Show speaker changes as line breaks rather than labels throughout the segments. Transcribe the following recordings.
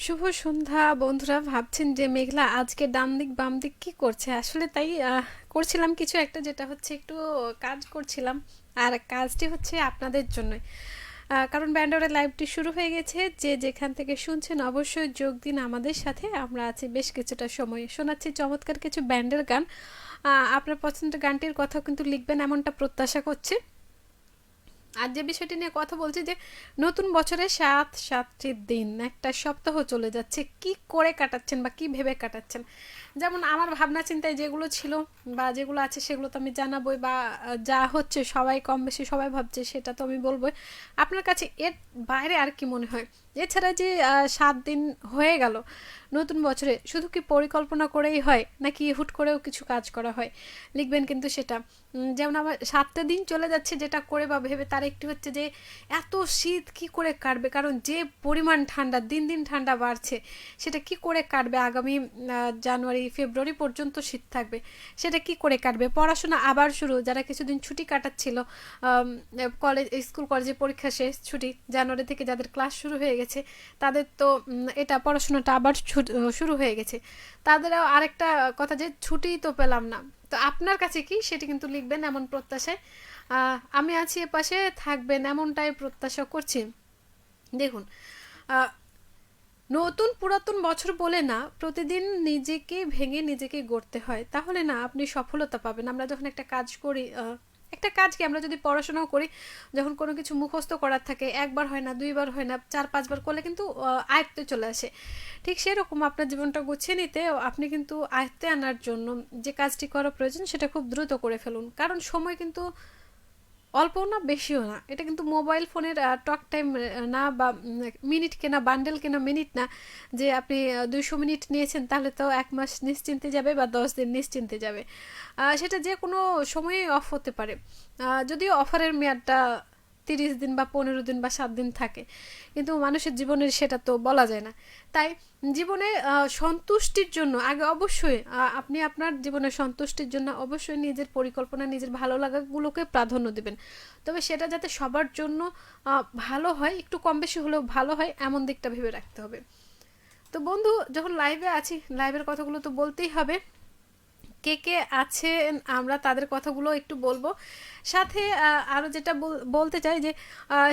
শুভ সন্ধ্যা বন্ধুরা। ভাবছেন যে মেঘলা আজকে ডান দিক বাম দিক কি করছে, আসলে তাই করছিলাম কিছু একটা, যেটা হচ্ছে একটু কাজ করছিলাম। আর কাজটি হচ্ছে আপনাদের জন্য, কারণ ব্যান্ডোরের লাইভটি শুরু হয়ে গেছে। যে যেখান থেকে শুনছেন অবশ্যই যোগ দিন আমাদের সাথে। আমরা আছি বেশ কিছুটা সময়, শোনাচ্ছি চমৎকার কিছু ব্যান্ডের গান। আপনার পছন্দের গানটির কথাও কিন্তু লিখবেন এমনটা প্রত্যাশা করছি। আর যে বিষয়টি নিয়ে কথা বলছি, যে নতুন বছরে সাতটি দিন, একটা সপ্তাহ চলে যাচ্ছে, কি করে কাটাচ্ছেন বা কি ভেবে কাটাচ্ছেন। যেমন আমার ভাবনা চিন্তায় যেগুলো ছিল বা যেগুলো আছে সেগুলো তো আমি জানাবোই, বা যা হচ্ছে সবাই কম বেশি সবাই ভাবছে সেটা তো আমি বলবোই। আপনার কাছে এর বাইরে আর কি মনে হয়? এছাড়া যে 7 দিন হয়ে গেল নতুন বছরে, শুধু কি পরিকল্পনা করেই হয় নাকি হুট করেও কিছু কাজ করা হয়? লিখবেন কিন্তু সেটা। যেমন আমার 7টা দিন চলে যাচ্ছে যেটা করে বা ভেবে, তার একটি হচ্ছে যে এত শীত কি করে কাটবে, কারণ যে পরিমাণ ঠান্ডা, দিন দিন ঠান্ডা বাড়ছে, সেটা কি করে কাটবে। আগামী জানুয়ারি ফেব্রুয়ারি পর্যন্ত শীত থাকবে, সেটা কি করে কাটবে। পড়াশোনা আবার শুরু, যারা কিছুদিন ছুটি কাটাচ্ছিল, কলেজ স্কুল কলেজে পরীক্ষা শেষ, ছুটি জানুয়ারি থেকে যাদের ক্লাস শুরু হয়ে গেছে, তাদের তো এটা পড়াশোনাটা আবার শুরু হয়ে গেছে। তাদেরও আরেকটা কথা, যে ছুটি তো পেলাম না। তো আপনার কাছে কি, সেটি কিন্তু লিখবেন এমন প্রত্যাশায়। আমি আছি এপাশে, থাকবেন এমনটাই প্রত্যাশা করছি। দেখুন, নতুন পুরাতন বছর বলে না, প্রতিদিন নিজেকে ভেঙে নিজেকে গড়তে হয়, তাহলে না আপনি সফলতা পাবেন। আমরা যখন একটা কাজ করি, একটা কাজকে আমরা যদি পড়াশোনাও করি, যখন কোনো কিছু মুখস্থ করার থাকে, একবার হয় না, দুইবার হয় না, 4-5 বার করলে কিন্তু আয়ত্তে চলে আসে। ঠিক সেরকম আপনার জীবনটা গুছিয়ে নিতে আপনি কিন্তু আয়ত্তে আনার জন্য যে কাজটি করা প্রয়োজন সেটা খুব দ্রুত করে ফেলুন, কারণ সময় কিন্তু অল্পও না বেশিও না। এটা কিন্তু মোবাইল ফোনের টক টাইম না, বা মিনিট কেনা, বান্ডেল কেনা মিনিট না, যে আপনি 200 মিনিট নিয়েছেন তাহলে তো 1 মাস নিশ্চিন্তে যাবে বা 10 দিন নিশ্চিন্তে যাবে। সেটা যে কোনো সময়ে অফ হতে পারে। যদিও অফারের মেয়াদটা 30 দিন বা 15 দিন বা 7 দিন থাকে, কিন্তু মানুষের জীবনের সেটা তো বলা যায় না। তাই জীবনে সন্তুষ্টির জন্য আগে অবশ্যই আপনি আপনার জীবনের সন্তুষ্টির জন্য অবশ্যই নিজের পরিকল্পনা, নিজের ভালো লাগাগুলোকে প্রাধান্য দেবেন। তবে সেটা যাতে সবার জন্য ভালো হয়, একটু কম বেশি হলেও ভালো হয়, এমন দিকটা ভেবে রাখতে হবে। তো বন্ধু, যখন লাইভে আছি, লাইভের কথাগুলো তো বলতেই হবে। কে কে আছেন আমরা তাদের কথাগুলো একটু বলবো। সাথে আরও যেটা বলতে চাই, যে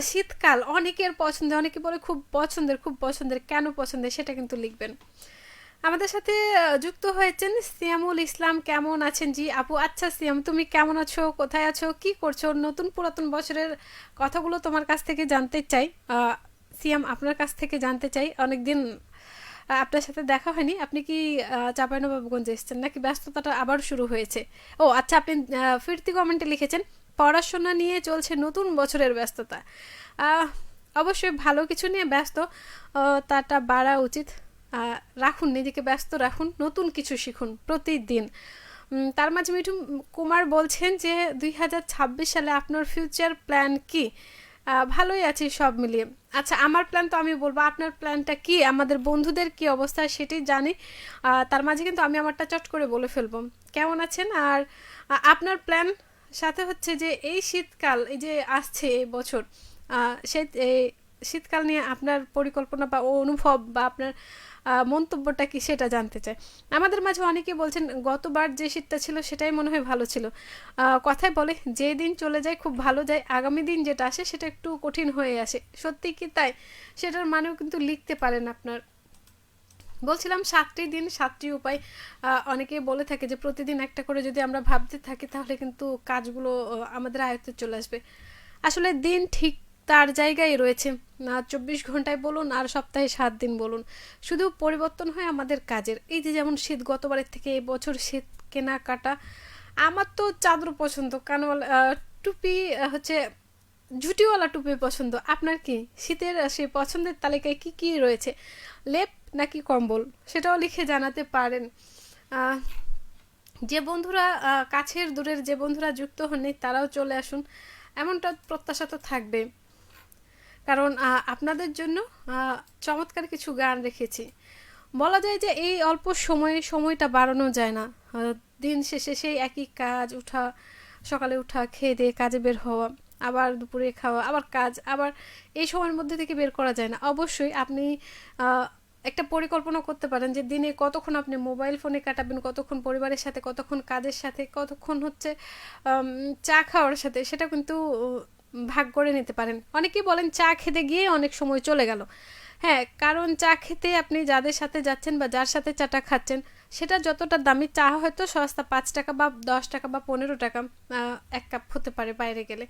শীতকাল অনেকের পছন্দ, অনেকে বলে খুব পছন্দের, খুব পছন্দের, কেন পছন্দের সেটা কিন্তু লিখবেন। আমাদের সাথে যুক্ত হয়েছেন সিয়ামুল ইসলাম। কেমন আছেন জি আপু? আচ্ছা সিয়াম, তুমি কেমন আছো, কোথায় আছো, কি করছো? নতুন পুরাতন বছরের কথাগুলো তোমার কাছ থেকে জানতে চাই। সিয়াম, আপনার কাছ থেকে জানতে চাই। অনেকদিন আপনার সাথে দেখা হয়নি। আপনি কি চাঁপাইনবাবগঞ্জে এসেছেন নাকি ব্যস্ততাটা আবার শুরু হয়েছে? ও আচ্ছা, আপনি ফিরতি কমেন্টে লিখেছেন পড়াশোনা নিয়ে চলছে নতুন বছরের ব্যস্ততা। আহ, অবশ্যই ভালো কিছু নিয়ে ব্যস্ত, তাটা বাড়া উচিত। রাখুন, নিজেকে ব্যস্ত রাখুন, নতুন কিছু শিখুন প্রতিদিন। তার মাঝে মিঠু কুমার বলছেন যে 2026 সালে আপনার ফিউচার প্ল্যান কি? ভালোই আছি সব মিলিয়ে। আচ্ছা, আমার প্ল্যান তো আমি বলবো, আপনার প্ল্যানটা কি, আমাদের বন্ধুদের কি অবস্থা সেটাই জানি। তার মাঝে কিন্তু আমি আমারটা চট করে বলে ফেলবো। কেমন আছেন? আর আপনার প্ল্যান, সাথে হচ্ছে যে এই শীতকাল, এই যে আসছে এই বছর, সে এই শীতকাল নিয়ে আপনার পরিকল্পনা বা অনুভব বা আপনার মন্তব্যটা কি সেটা জানতে চাই। আমাদের মাঝে অনেকে বলছেন গতবার যে শীতটা ছিল সেটাই মনে হয় ভালো ছিল। কথায় বলে যে দিন চলে যায় খুব ভালো যায়, আগামী দিন যেটা আসে সেটা একটু কঠিন হয়ে আসে। সত্যি কি তাই? সেটার মানেও কিন্তু লিখতে পারেন আপনার। বলছিলাম 7টি দিন 7টি উপায়। অনেকেই বলে থাকে যে প্রতিদিন একটা করে যদি আমরা ভাবতে থাকি তাহলে কিন্তু কাজগুলো আমাদের আয়ত্তে চলে আসবে। আসলে দিন ঠিক তার জায়গায় রয়েছে, 24 ঘন্টায় বলুন আর সপ্তাহে 7 দিন বলুন, শুধু পরিবর্তন হয় আমাদের কাজের। এই যে যেমন শীত, গতবারের থেকে এবছর শীত কেনাকাটা, আমার তো চাদর পছন্দ, কানওয়ালা টুপি, হচ্ছে ঝুটিওয়ালা টুপি পছন্দ। আপনার কি শীতের সেই পছন্দের তালিকায় কি কি রয়েছে? লেপ নাকি কম্বল, সেটাও লিখে জানাতে পারেন। আহ, যে বন্ধুরা কাছের দূরের যে বন্ধুরা যুক্ত হননি তারাও চলে আসুন, এমনটা প্রত্যাশা তো থাকবে। কারণ আপনাদের জন্য আহ, চমৎকার কিছু গান রেখেছি। বলা যায় যে এই অল্প সময়ে সময়টা বাড়ানো যায় না। দিন শেষে সেই একই কাজ, উঠা, সকালে উঠা, খেয়ে দিয়ে কাজে বের হওয়া, আবার দুপুরে খাওয়া, আবার কাজ, আবার এই সময়ের মধ্যে থেকে বের করা যায় না। অবশ্যই আপনি একটা পরিকল্পনা করতে পারেন যে দিনে কতক্ষণ আপনি মোবাইল ফোনে কাটাবেন, কতক্ষণ পরিবারের সাথে, কতক্ষণ কাজের সাথে, কতক্ষণ হচ্ছে চা খাওয়ার সাথে, সেটা কিন্তু ভাগ করে নিতে পারেন। অনেকেই বলেন চা খেতে গিয়ে অনেক সময় চলে গেল। হ্যাঁ, কারণ চা খেতে আপনি যাদের সাথে যাচ্ছেন বা যার সাথে চাটা খাচ্ছেন, সেটা যতটা দামি চা হয়তো সস্তা 5 টাকা বা 10 টাকা বা 15 টাকা এক কাপ হতে পারে বাইরে গেলে,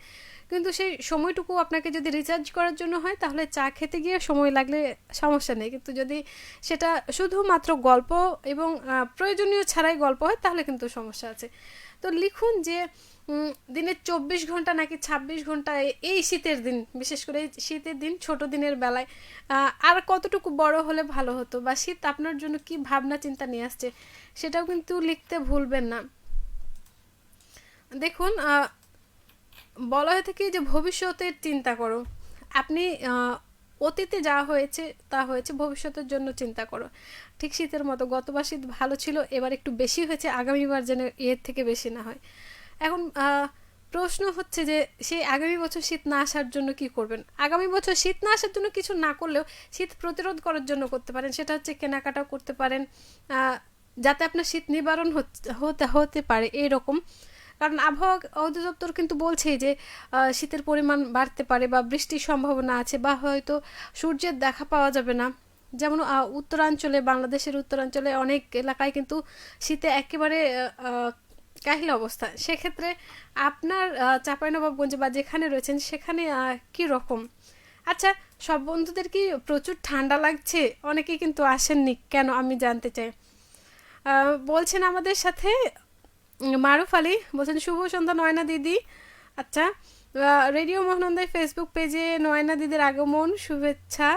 কিন্তু সেই সময়টুকু আপনাকে যদি রিচার্জ করার জন্য হয় তাহলে চা খেতে গিয়ে সময় লাগলে সমস্যা নেই, কিন্তু যদি সেটা শুধুমাত্র গল্প এবং প্রয়োজনীয় ছাড়াই গল্প হয় তাহলে কিন্তু সমস্যা আছে। তো লিখুন যে দিনে 24 ঘন্টা নাকি 26 ঘন্টা এই শীতের দিন, বিশেষ করে এই শীতের দিন, ছোট দিনের বেলায় আর কতটুকু বড় হলে ভালো হতো, বা শীত আপনার জন্য কি ভাবনা চিন্তা নিয়ে আসছে সেটাও কিন্তু লিখতে ভুলবেন না। দেখুন, বলা হয়ে থাকে যে ভবিষ্যতের চিন্তা করো। আপনি অতীতে যা হয়েছে তা হয়েছে, ভবিষ্যতের জন্য চিন্তা করো। ঠিক শীতের মতো, গতবার শীত ভালো ছিল, এবার একটু বেশি হয়েছে, আগামীবার যেন এর থেকে বেশি না হয়। এখন প্রশ্ন হচ্ছে যে সেই আগামী বছর শীত না আসার জন্য কি করবেন। আগামী বছর শীত না আসার জন্য কিছু না করলেও শীত প্রতিরোধ করার জন্য করতে পারেন, সেটা হচ্ছে কেনাকাটা করতে পারেন, যাতে আপনার শীত নিবারণ হতে পারে এইরকম। কারণ আবহাওয়া অধিদপ্তর কিন্তু বলছেই যে শীতের পরিমাণ বাড়তে পারে বা বৃষ্টির সম্ভাবনা আছে, বা হয়তো সূর্যের দেখা পাওয়া যাবে না। যেমন উত্তরাঞ্চলে, বাংলাদেশের উত্তরাঞ্চলে অনেক এলাকায় কিন্তু শীতে একেবারে কাহিল অবস্থা। সেক্ষেত্রে আপনার চাঁপাইনবাবগঞ্জে বা যেখানে রয়েছেন সেখানে কি রকম? আচ্ছা, সব বন্ধুদের কি প্রচুর ঠান্ডা লাগছে? অনেকেই কিন্তু আসেননি কেন, আমি জানতে চাই। বলছেন আমাদের সাথে মারুফ আলী, বলছেন শুভ সন্ধ্যা নয়না দিদি। আচ্ছা, রেডিও মহানন্দায় ফেসবুক পেজে নয়না দিদির আগমন শুভেচ্ছা,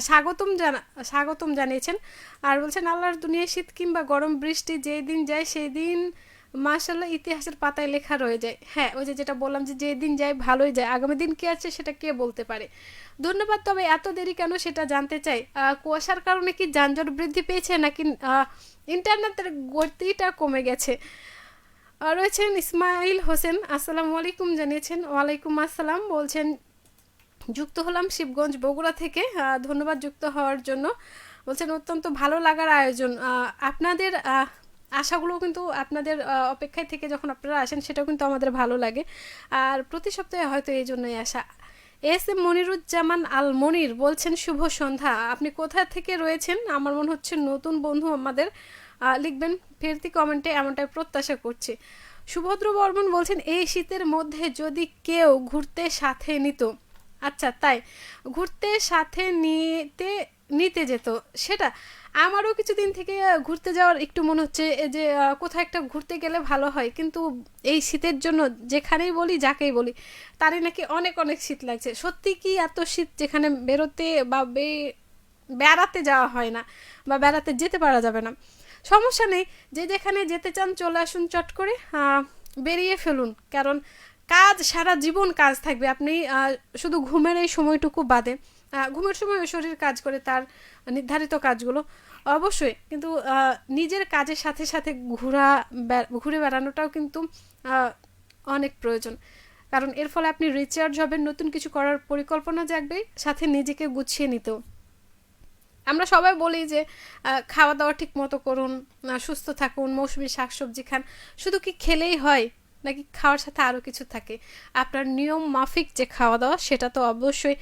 স্বাগতম জানিয়েছেন। আর বলছেন আল্লাহর দুনিয়ায় শীত কিংবা গরম বৃষ্টি যেই দিন যায় সেই দিন মাশাআল্লাহ ইতিহাসের পাতায় লেখা রয়ে যায়। হ্যাঁ, ওই যেটা বললাম যে যেই দিন যায় ভালোই যায়, আগামী দিন কি আছে সেটা কে বলতে পারে। ধন্যবাদ। তবে এত দেরি কেন সেটা জানতে চাই। কুয়াশার কারণে কি যানজট বৃদ্ধি পেয়েছে নাকি ইন্টারনেটের গতিটা কমে গেছে? রয়েছেন ইসমাইল হোসেন, আসসালামু আলাইকুম জানিয়েছেন। ওয়ালাইকুম আসসালাম। বলছেন যুক্ত হলাম শিবগঞ্জ বগুড়া থেকে, ধন্যবাদ যুক্ত হওয়ার জন্য। বলছেন অত্যন্ত ভালো লাগার আয়োজন, আপনাদের আশাগুলো কিন্তু আপনাদের অপেক্ষায় থেকে যখন আপনারা আসেন সেটাও কিন্তু আমাদের ভালো লাগে, আর প্রতি সপ্তাহে হয়তো এই জন্যই আসা। এস এম মনিরুজ্জামান আল মনির বলছেন শুভ সন্ধ্যা। আপনি কোথা থেকে রয়েছেন? আমার মনে হচ্ছে নতুন বন্ধু আমাদের, লিখবেন ফেরতি কমেন্টে, এমনটাই প্রত্যাশা করছি। সুভদ্র বর্মন বলছেন এই শীতের মধ্যে যদি কেউ ঘুরতে সাথে নিত। আচ্ছা, তাই ঘুরতে সাথে নিতে যেত, সেটা আমারও কিছুদিন থেকে ঘুরতে যাওয়ার একটু মনে হচ্ছে যে কোথাও একটা ঘুরতে গেলে ভালো হয়, কিন্তু এই শীতের জন্য যেখানেই বলি যাকেই বলি তারই নাকি অনেক অনেক শীত লাগছে। সত্যি কি এত শীত যেখানে বেরোতে বা বেড়াতে যাওয়া হয় না বা বেড়াতে যেতে পারা যাবে না? সমস্যা নেই, যে যেখানে যেতে চান চলে আসুন, চট করে বেরিয়ে ফেলুন, কারণ কাজ সারা জীবন কাজ থাকবে। আপনি শুধু ঘুমের এই সময়টুকু বাদে, ঘুমের সময় শরীর কাজ করে তার নির্ধারিত কাজগুলো অবশ্যই, কিন্তু নিজের কাজের সাথে সাথে ঘুরে বেড়ানোটাও কিন্তু অনেক প্রয়োজন, কারণ এর ফলে আপনি রিচার্জ হবেন, নতুন কিছু করার পরিকল্পনা জাগবে, সাথে নিজেকে গুছিয়ে নিতেও। আমরা সবাই বলি যে খাওয়া দাওয়া ঠিক মতো করুন, সুস্থ থাকুন, মৌসুমী শাকসবজি খান। শুধু কি খেলেই হয় নাকি খাওয়ার সাথে আরও কিছু থাকে? আপনার নিয়ম মাফিক যে খাওয়া দাওয়া সেটা তো অবশ্যই,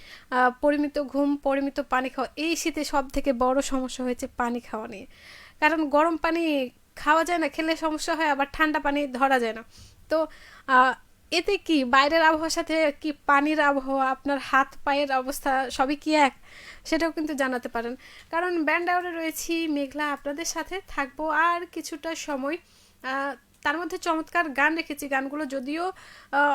পরিমিত ঘুম, পরিমিত পানি খাওয়া। এই শীতে সব থেকে বড় সমস্যা হয়েছে পানি খাওয়া নিয়ে, কারণ গরম পানি খাওয়া যায় না, খেলে সমস্যা হয়, আবার ঠান্ডা পানি ধরা যায় না। তো এতে কি বাইরের আবহাওয়ার সাথে কি পানির আবহাওয়া, আপনার হাত পায়ের অবস্থা সবই কি এক, সেটাও কিন্তু জানাতে পারেন। কারণ ব্যান্ড আউটে রয়েছি, মেঘলা আপনাদের সাথে থাকবো আর কিছুটা সময়। তার মধ্যে চমৎকার গান রেখেছি, গানগুলো যদিও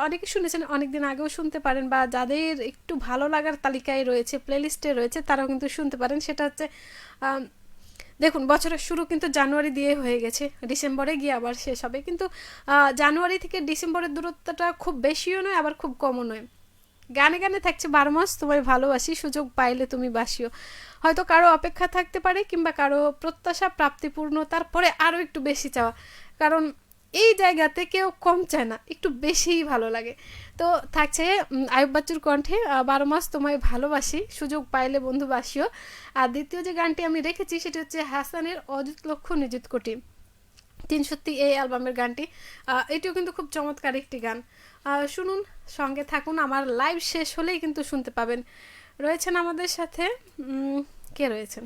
অনেকে শুনেছেন, অনেকদিন আগেও শুনতে পারেন, বা যাদের একটু ভালো লাগার তালিকায় রয়েছে, প্লেলিস্টে রয়েছে, তারাও কিন্তু শুনতে পারেন। সেটা হচ্ছে দেখুন, বছরের শুরু কিন্তু জানুয়ারি দিয়ে হয়ে গেছে, ডিসেম্বরে গিয়ে আবার শেষ হবে, কিন্তু জানুয়ারি থেকে ডিসেম্বরের দূরত্বটা খুব বেশিও নয় আবার খুব কমও নয়। গানে গানে থাকছে 12 মাস তোমায় ভালোবাসি, সুযোগ পাইলে তুমি বাসিও। হয়তো কারো অপেক্ষা থাকতে পারে, কিংবা কারো প্রত্যাশা প্রাপ্তিপূর্ণ, তারপরে আরও একটু বেশি চাওয়া। কারণ এই জায়গাতে কেউ কম চায় না, একটু বেশিই ভালো লাগে। তো থাকছে আয়ুব বাচ্চুর কণ্ঠে 12 মাস তোমায় ভালোবাসি, সুযোগ পাইলে বন্ধু বাসিও। আর দ্বিতীয় যে গানটি আমি রেখেছি সেটি হচ্ছে হাসানের অযুত লক্ষ্য নিযুত কোটি, 300 এই অ্যালবামের গানটি। এটিও কিন্তু খুব চমৎকার একটি গান। শুনুন, সঙ্গে থাকুন, আমার লাইভ শেষ হলেই কিন্তু শুনতে পাবেন। রয়েছেন আমাদের সাথে কে রয়েছেন,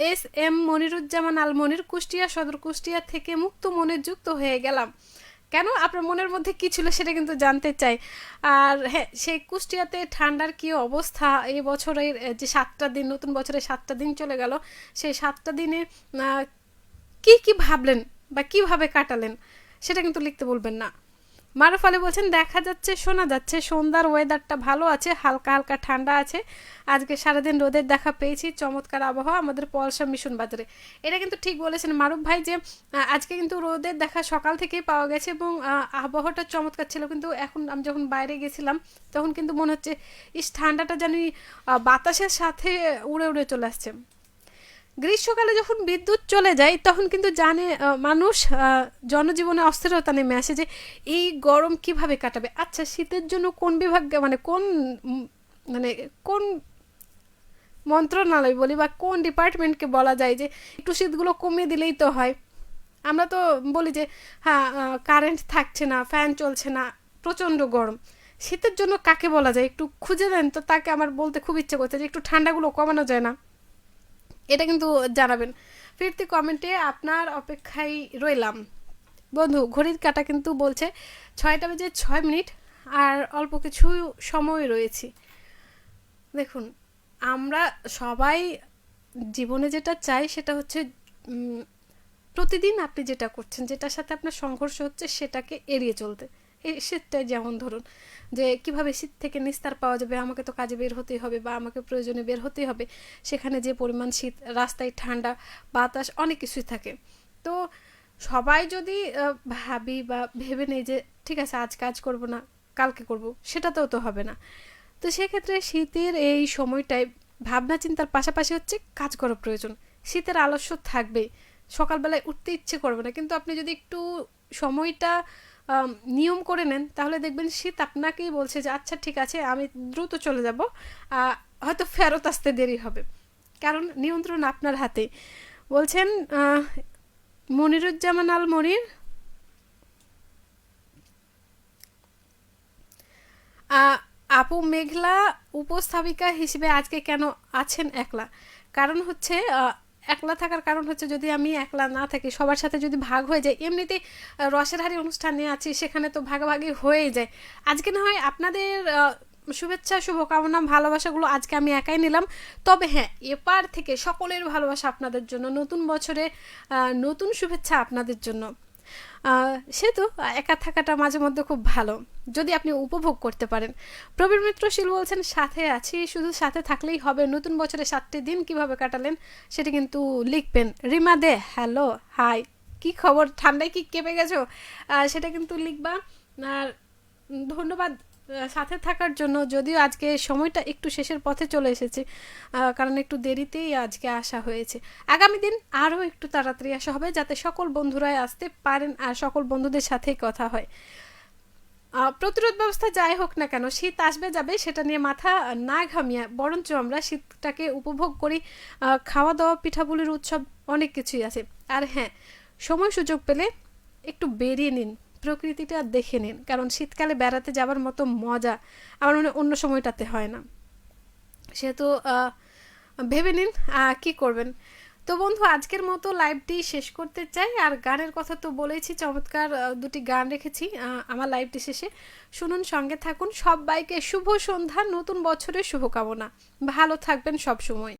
এস এম মনিরুজ্জামান আল মনির, কুষ্টিয়া সদর, কুষ্টিয়া থেকে মুক্ত মনে যুক্ত হয়ে গেলাম। কেন, আপনার মনের মধ্যে কি ছিল সেটা কিন্তু জানতে চাই। আর হ্যাঁ, সেই কুষ্টিয়াতে ঠান্ডার কি অবস্থা, এই বছরের যে 7টা দিন, নতুন বছরের 7টা দিন চলে গেল, সেই 7টা দিনে কি কি ভাবলেন বা কিভাবে কাটালেন সেটা কিন্তু লিখতে বলবেন না। মারুফ আলী বলছেন দেখা যাচ্ছে শোনা যাচ্ছে সন্ধ্যার ওয়েদারটা ভালো আছে, হালকা হালকা ঠান্ডা আছে, আজকে সারাদিন রোদের দেখা পেয়েছি, চমৎকার আবহাওয়া আমাদের পলসা মিশন বাজারে। এটা কিন্তু ঠিক বলেছেন মারুফ ভাই যে আজকে কিন্তু রোদের দেখা সকাল থেকেই পাওয়া গেছে এবং আবহাওয়াটা চমৎকার ছিল। কিন্তু এখন আমি যখন বাইরে গেছিলাম তখন কিন্তু মনে হচ্ছে ইস ঠান্ডাটা জানি বাতাসের সাথে উড়ে উড়ে চলে আসছে। গ্রীষ্মকালে যখন বিদ্যুৎ চলে যায় তখন কিন্তু জানে মানুষ, জনজীবনে অস্থিরতা নেমে আসে যে এই গরম কিভাবে কাটাবে। আচ্ছা, শীতের জন্য কোন বিভাগ, মানে মানে কোন মন্ত্রণালয় বলি বা কোন ডিপার্টমেন্টকে বলা যায় যে একটু শীতগুলো কমিয়ে দিলেই তো হয়। আমরা তো বলি যে হ্যাঁ কারেন্ট থাকছে না, ফ্যান চলছে না, প্রচণ্ড গরম। শীতের জন্য কাকে বলা যায়, একটু খুঁজে দেন তো, তাকে আমার বলতে খুব ইচ্ছে করছে যে একটু ঠান্ডাগুলো কমানো যায় না, এটা কিন্তু জানাবেন ফিরতি কমেন্টে। আপনার অপেক্ষায় রইলাম। বন্ধু, ঘড়ির কাঁটা কিন্তু বলছে 6টা বেজে 6 মিনিট, আর অল্প কিছু সময় রয়েছে। দেখুন, আমরা সবাই জীবনে যেটা চাই সেটা হচ্ছে প্রতিদিন আপনি যেটা করছেন, যেটার সাথে আপনার সংঘর্ষ হচ্ছে সেটাকে এড়িয়ে চলতে। এই শীতটাই যেমন ধরুন যে কিভাবে শীত থেকে নিস্তার পাওয়া যাবে, আমাকে তো কাজে বের হতেই হবে বা আমাকে প্রয়োজনে বের হতেই হবে, সেখানে যে পরিমাণ শীত, রাস্তায় ঠান্ডা, বাতাস, অনেক কিছুই থাকে। তো সবাই যদি ভাবি বা ভেবে নেই যে ঠিক আছে আজ কাজ করব না, কালকে করব, সেটাতেও তো হবে না। তো সেক্ষেত্রে শীতের এই সময়টায় ভাবনা চিন্তার পাশাপাশি হচ্ছে কাজ করা প্রয়োজন। শীতের আলস্য থাকবেই, সকালবেলায় উঠতে ইচ্ছে করবে না, কিন্তু আপনি যদি একটু সময়টা নিয়ম করে নেন তাহলে দেখবেন শীত আপনাকেই বলছে যে আচ্ছা ঠিক আছে আমি দ্রুত চলে যাব, হয়তো ফেরত আসতে দেরি হবে, কারণ নিয়ন্ত্রণ আপনার হাতে। বলছেন মনিরুজ্জামান আল মনির, আপু মেঘলা উপস্থাপিকা হিসেবে আজকে কেন আছেন একলা? কারণ হচ্ছে একলা থাকার কারণ হচ্ছে যদি আমি একলা না থাকি, সবার সাথে যদি ভাগ হয়ে যায়, এমনিতেই রসের হাড়ি অনুষ্ঠানে আছি, সেখানে তো ভাগাভাগি হয়েই যায়। আজকে না হয় আপনাদের শুভেচ্ছা, শুভকামনা, ভালোবাসাগুলো আজকে আমি একাই নিলাম। তবে হ্যাঁ, এপার থেকে সকলের ভালোবাসা আপনাদের জন্য, নতুন বছরে নতুন শুভেচ্ছা আপনাদের জন্য। সেহেতু একা থাকাটা মাঝে মধ্যে খুব ভালো, যদি আপনি উপভোগ করতে পারেন। প্রবীর মিত্র শীল বলছেন সাথে আছি, শুধু সাথে থাকলেই হবে, নতুন বছরে 7টি দিন কিভাবে কাটালেন সেটা কিন্তু লিখবেন। রিমা দে হ্যালো হাই, কি খবর, ঠান্ডায় কি কেঁপে গেছো, সেটা কিন্তু লিখবা। আর ধন্যবাদ সাথে থাকার জন্য, যদিও আজকে সময়টা একটু শেষের পথে চলে এসেছে, কারণ একটু দেরিতেই আজকে আসা হয়েছে। আগামী দিন আরও একটু তাড়াতাড়ি আসা হবে যাতে সকল বন্ধুরাই আসতে পারেন আর সকল বন্ধুদের সাথেই কথা হয়। প্রতিরোধ ব্যবস্থা যাই হোক না কেন, শীত আসবে যাবে সেটা নিয়ে মাথা না ঘামিয়ে বরঞ্চ আমরা শীতটাকে উপভোগ করি। খাওয়া দাওয়া, পিঠাপুলির উৎসব, অনেক কিছুই আছে। আর হ্যাঁ, সময় সুযোগ পেলে একটু বেরিয়ে নিন, প্রকৃতিটা দেখে নিন, কারণ শীতকালে বেড়াতে যাবার মতো মজা আমার মনে অন্য সময়টাতে হয় না। সেহেতু ভেবে নিন কি করবেন। তো বন্ধু, আজকের মতো লাইভটি শেষ করতে চাই। আর গানের কথা তো বলেছি, চমৎকার দুটি গান রেখেছি আমার লাইভটি শেষে। শুনুন, সঙ্গে থাকুন। সবাইকে শুভ সন্ধ্যা, নতুন বছরের শুভকামনা। ভালো থাকবেন সব সময়।